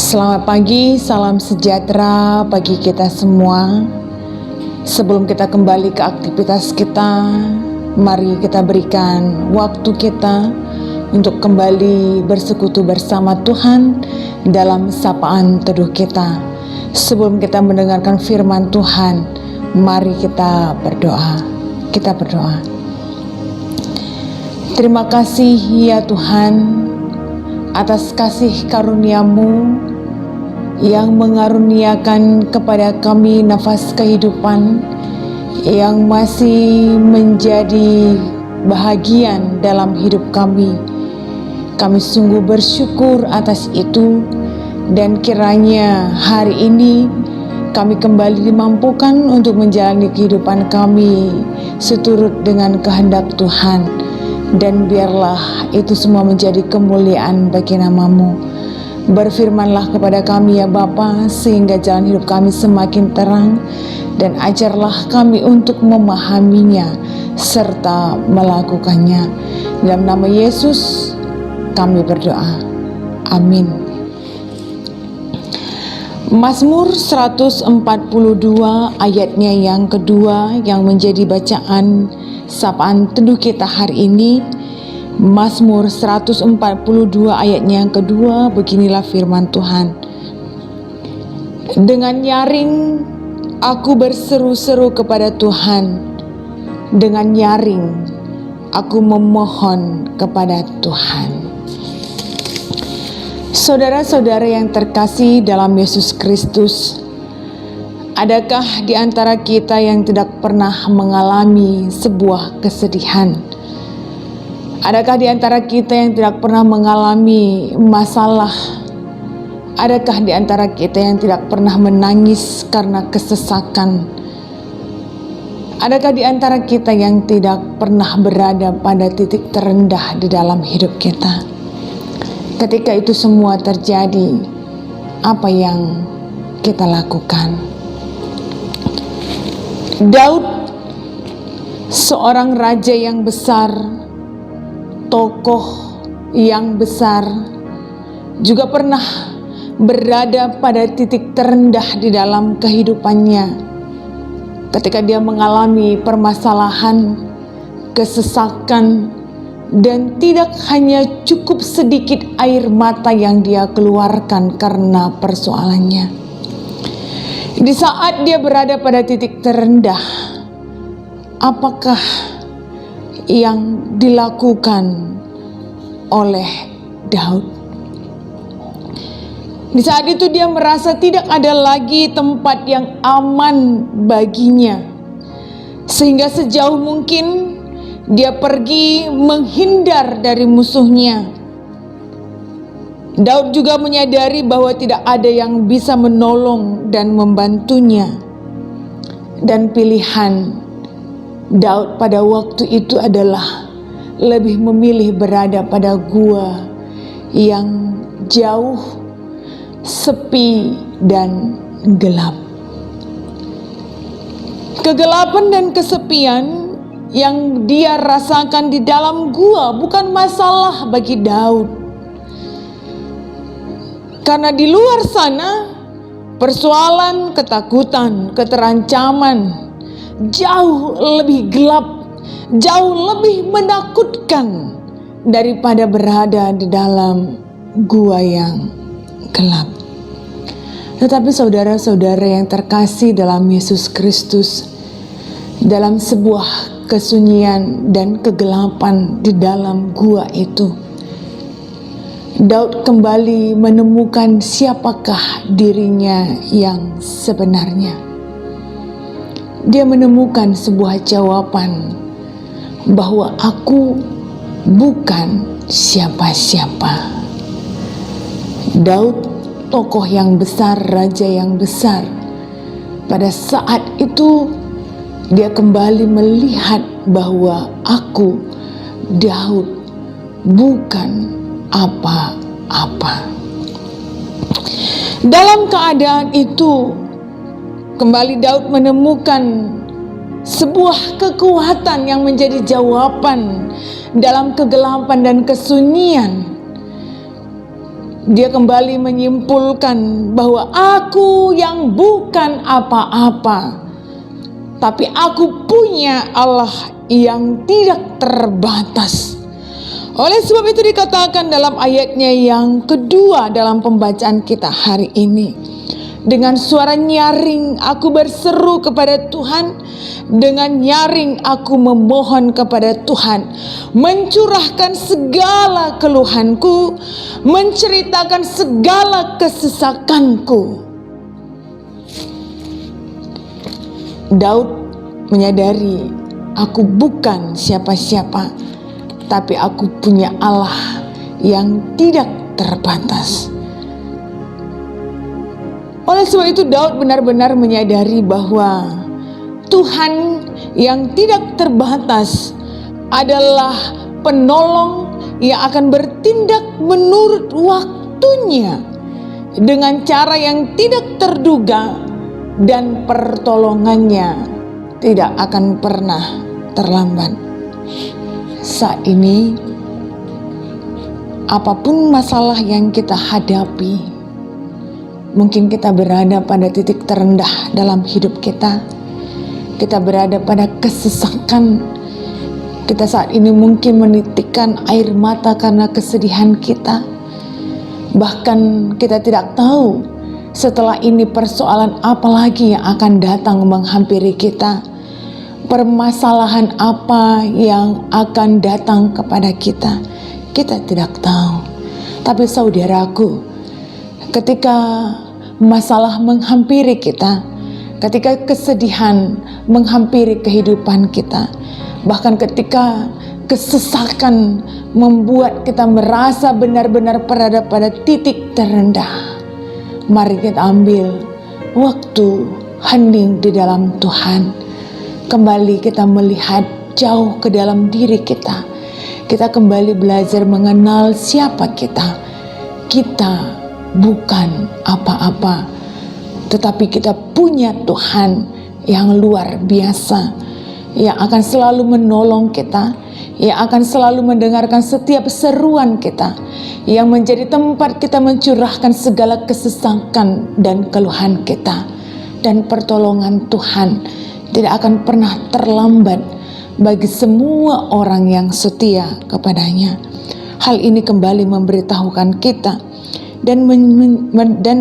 Selamat pagi, salam sejahtera bagi kita semua. Sebelum kita kembali ke aktivitas kita, mari kita berikan waktu kita untuk kembali bersekutu bersama Tuhan dalam sapaan teduh kita. Sebelum kita mendengarkan firman Tuhan, mari kita berdoa. Kita berdoa. Terima kasih ya Tuhan atas kasih karunia-Mu yang mengaruniakan kepada kami nafas kehidupan yang masih menjadi bahagian dalam hidup kami. Kami sungguh bersyukur atas itu, dan kiranya hari ini kami kembali dimampukan untuk menjalani kehidupan kami seturut dengan kehendak Tuhan. Dan biarlah itu semua menjadi kemuliaan bagi nama-Mu. Berfirmanlah kepada kami ya Bapa, sehingga jalan hidup kami semakin terang, dan ajarlah kami untuk memahaminya serta melakukannya. Dalam nama Yesus kami berdoa. Amin. Mazmur 142 ayatnya yang kedua yang menjadi bacaan sapaan teduh kita hari ini. Mazmur 142 ayatnya yang kedua, beginilah firman Tuhan. Dengan nyaring aku berseru-seru kepada Tuhan. Dengan nyaring aku memohon kepada Tuhan. Saudara-saudara yang terkasih dalam Yesus Kristus, adakah di antara kita yang tidak pernah mengalami sebuah kesedihan? Adakah di antara kita yang tidak pernah mengalami masalah? Adakah di antara kita yang tidak pernah menangis karena kesesakan? Adakah di antara kita yang tidak pernah berada pada titik terendah di dalam hidup kita? Ketika itu semua terjadi, apa yang kita lakukan? Daud, seorang raja yang besar, tokoh yang besar, juga pernah berada pada titik terendah di dalam kehidupannya ketika dia mengalami permasalahan, kesesakan, dan tidak hanya cukup sedikit air mata yang dia keluarkan karena persoalannya. Di saat dia berada pada titik terendah, apakah yang dilakukan oleh Daud? Di saat itu dia merasa tidak ada lagi tempat yang aman baginya, sehingga sejauh mungkin dia pergi menghindar dari musuhnya. Daud juga menyadari bahwa tidak ada yang bisa menolong dan membantunya, dan pilihan Daud pada waktu itu adalah lebih memilih berada pada gua yang jauh, sepi, dan gelap. Kegelapan dan kesepian yang dia rasakan di dalam gua bukan masalah bagi Daud, karena di luar sana persoalan ketakutan, keterancaman jauh lebih gelap, jauh lebih menakutkan daripada berada di dalam gua yang gelap. Tetapi saudara-saudara yang terkasih dalam Yesus Kristus, dalam sebuah kesunyian dan kegelapan di dalam gua itu, Daud kembali menemukan siapakah dirinya yang sebenarnya. Dia menemukan sebuah jawaban bahwa aku bukan siapa-siapa. Daud, tokoh yang besar, raja yang besar, pada saat itu dia kembali melihat bahwa aku, Daud, bukan apa-apa. Dalam keadaan itu, kembali Daud menemukan sebuah kekuatan yang menjadi jawaban dalam kegelapan dan kesunyian. Dia kembali menyimpulkan bahwa aku yang bukan apa-apa, tapi aku punya Allah yang tidak terbatas. Oleh sebab itu dikatakan dalam ayatnya yang kedua dalam pembacaan kita hari ini, dengan suara nyaring aku berseru kepada Tuhan, dengan nyaring aku memohon kepada Tuhan, mencurahkan segala keluhanku, menceritakan segala kesesakanku. Daud menyadari, aku bukan siapa-siapa, tapi aku punya Allah yang tidak terbatas. Oleh sebab itu Daud benar-benar menyadari bahwa Tuhan yang tidak terbatas adalah penolong yang akan bertindak menurut waktunya dengan cara yang tidak terduga, dan pertolongannya tidak akan pernah terlambat. Saat ini, apapun masalah yang kita hadapi, mungkin kita berada pada titik terendah dalam hidup kita. Kita berada pada kesesakan. Kita saat ini mungkin menitikkan air mata karena kesedihan kita. Bahkan kita tidak tahu setelah ini persoalan apa lagi yang akan datang menghampiri kita. Permasalahan apa yang akan datang kepada kita, kita tidak tahu. Tapi saudaraku, ketika masalah menghampiri kita, ketika kesedihan menghampiri kehidupan kita, bahkan ketika kesesakan membuat kita merasa benar-benar berada pada titik terendah, mari kita ambil waktu hening di dalam Tuhan. Kembali kita melihat jauh ke dalam diri kita. Kita kembali belajar mengenal siapa kita. Kita bukan apa-apa, tetapi kita punya Tuhan yang luar biasa, yang akan selalu menolong kita, yang akan selalu mendengarkan setiap seruan kita, yang menjadi tempat kita mencurahkan segala kesesakan dan keluhan kita. Dan pertolongan Tuhan tidak akan pernah terlambat bagi semua orang yang setia kepadanya. Hal ini kembali memberitahukan kita dan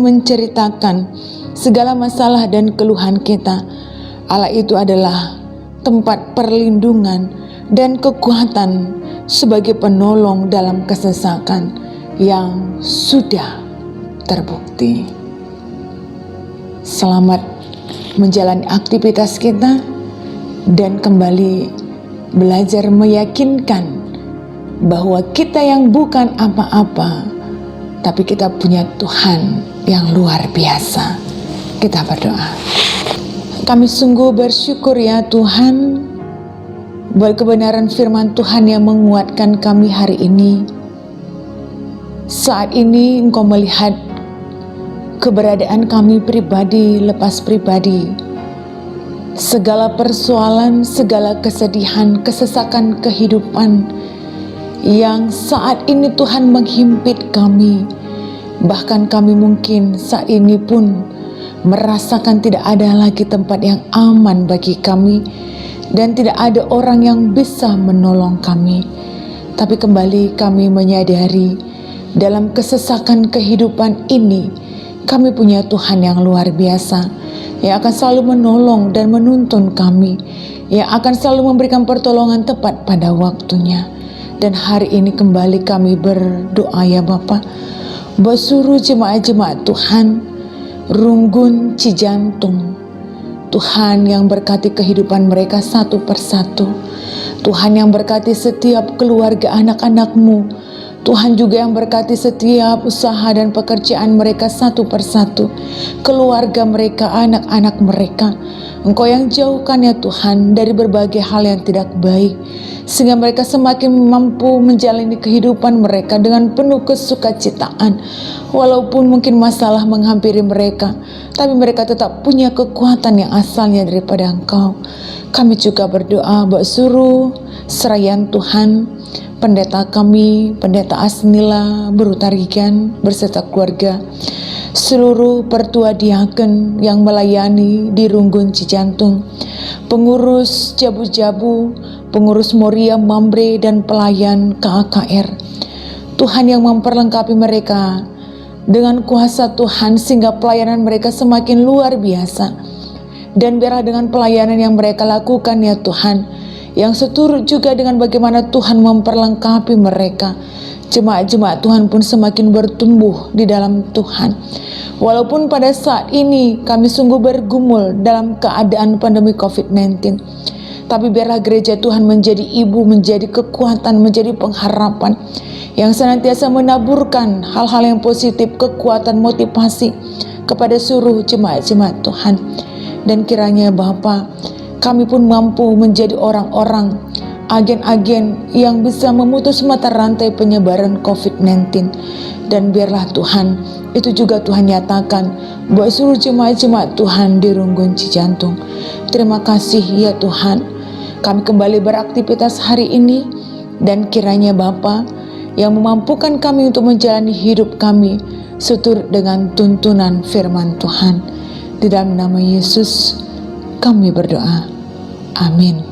menceritakan segala masalah dan keluhan kita. Allah itu adalah tempat perlindungan dan kekuatan sebagai penolong dalam kesesakan yang sudah terbukti. Selamat menjalani aktivitas kita dan kembali belajar meyakinkan bahwa kita yang bukan apa-apa, tapi kita punya Tuhan yang luar biasa. Kita berdoa. Kami sungguh bersyukur ya Tuhan, buat kebenaran firman Tuhan yang menguatkan kami hari ini. Saat ini Engkau melihat keberadaan kami pribadi lepas pribadi, segala persoalan, segala kesedihan, kesesakan kehidupan yang saat ini Tuhan menghimpit kami. Bahkan kami mungkin saat ini pun merasakan tidak ada lagi tempat yang aman bagi kami, dan tidak ada orang yang bisa menolong kami. Tapi kembali kami menyadari dalam kesesakan kehidupan ini, kami punya Tuhan yang luar biasa, yang akan selalu menolong dan menuntun kami, yang akan selalu memberikan pertolongan tepat pada waktunya. Dan hari ini kembali kami berdoa ya Bapa, buat seluruh jemaat-jemaat Tuhan, Runggun Cijantung, Tuhan yang berkati kehidupan mereka satu persatu. Tuhan yang berkati setiap keluarga anak-anak-Mu. Tuhan juga yang berkati setiap usaha dan pekerjaan mereka satu persatu, keluarga mereka, anak-anak mereka. Engkau yang jauhkan ya Tuhan dari berbagai hal yang tidak baik, sehingga mereka semakin mampu menjalani kehidupan mereka dengan penuh kesukacitaan. Walaupun mungkin masalah menghampiri mereka, tapi mereka tetap punya kekuatan yang asalnya daripada Engkau. Kami juga berdoa buat seluruh seraian Tuhan, pendeta kami, pendeta Asnila, Berutarigan, berserta keluarga, seluruh pertua diaken yang melayani di Runggun Cijantung, pengurus Jabu-Jabu, pengurus Moria Mambre, dan pelayan KAKR. Tuhan yang memperlengkapi mereka dengan kuasa Tuhan sehingga pelayanan mereka semakin luar biasa. Dan biarlah dengan pelayanan yang mereka lakukan ya Tuhan, yang seturut juga dengan bagaimana Tuhan memperlengkapi mereka, jemaat-jemaat Tuhan pun semakin bertumbuh di dalam Tuhan. Walaupun pada saat ini kami sungguh bergumul dalam keadaan pandemi COVID-19, tapi biarlah gereja Tuhan menjadi ibu, menjadi kekuatan, menjadi pengharapan yang senantiasa menaburkan hal-hal yang positif, kekuatan, motivasi kepada seluruh jemaat-jemaat Tuhan. Dan kiranya Bapa, kami pun mampu menjadi orang-orang, agen-agen yang bisa memutus mata rantai penyebaran COVID-19. Dan biarlah Tuhan, itu juga Tuhan nyatakan buat seluruh jemaat-jemaat Tuhan di Runggun Cijantung. Terima kasih ya Tuhan, kami kembali beraktivitas hari ini, dan kiranya Bapa yang memampukan kami untuk menjalani hidup kami seturut dengan tuntunan firman Tuhan. Di dalam nama Yesus kami berdoa. Amin.